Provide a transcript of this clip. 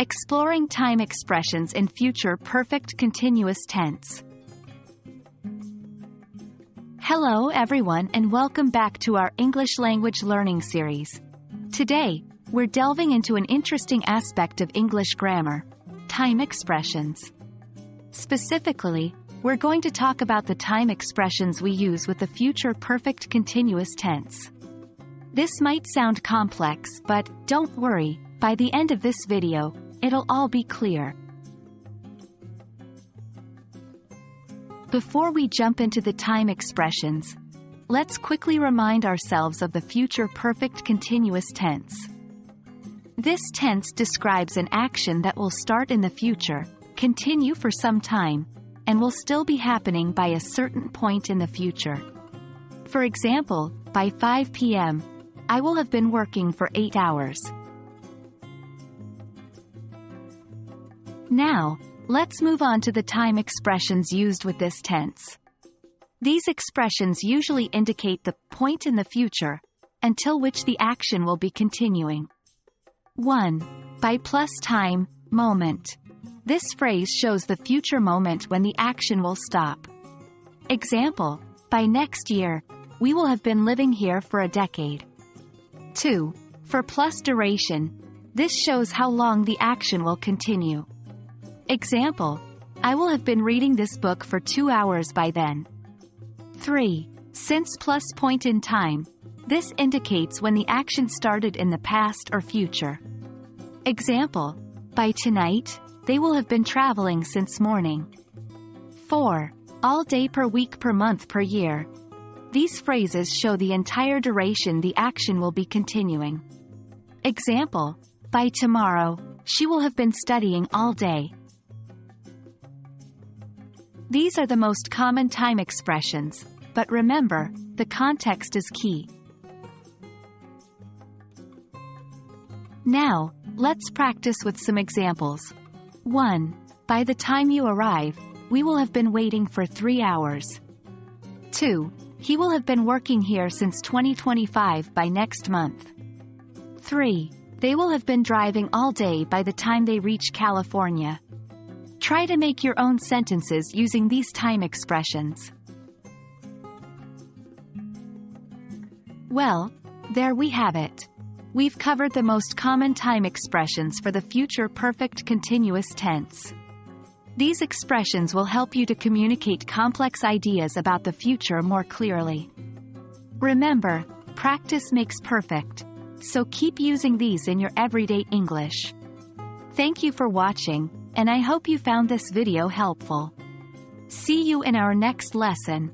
Exploring time expressions in future perfect continuous tense. Hello everyone and welcome back to our English language learning series. Today, we're delving into an interesting aspect of English grammar: time expressions. Specifically, we're going to talk about the time expressions we use with the future perfect continuous tense. This might sound complex, but don't worry, by the end of this video, it'll all be clear. Before we jump into the time expressions, let's quickly remind ourselves of the future perfect continuous tense. This tense describes an action that will start in the future, continue for some time, and will still be happening by a certain point in the future. For example, by 5 p.m., I will have been working for 8 hours. Now, let's move on to the time expressions used with this tense. These expressions usually indicate the point in the future, until which the action will be continuing. 1. By plus time, moment. This phrase shows the future moment when the action will stop. Example, by next year, we will have been living here for a decade. 2. For plus duration. This shows how long the action will continue. Example, I will have been reading this book for 2 hours by then. 3. Since plus point in time. This indicates when the action started in the past or future. Example, by tonight, they will have been traveling since morning. 4. All day per week per month per year. These phrases show the entire duration the action will be continuing. Example, by tomorrow, she will have been studying all day. These are the most common time expressions, but remember, the context is key. Now, let's practice with some examples. 1. By the time you arrive, we will have been waiting for 3 hours. 2. He will have been working here since 2025 by next month. 3. They will have been driving all day by the time they reach California. Try to make your own sentences using these time expressions. Well, there we have it. We've covered the most common time expressions for the future perfect continuous tense. These expressions will help you to communicate complex ideas about the future more clearly. Remember, practice makes perfect, so keep using these in your everyday English. Thank you for watching, and I hope you found this video helpful. See you in our next lesson.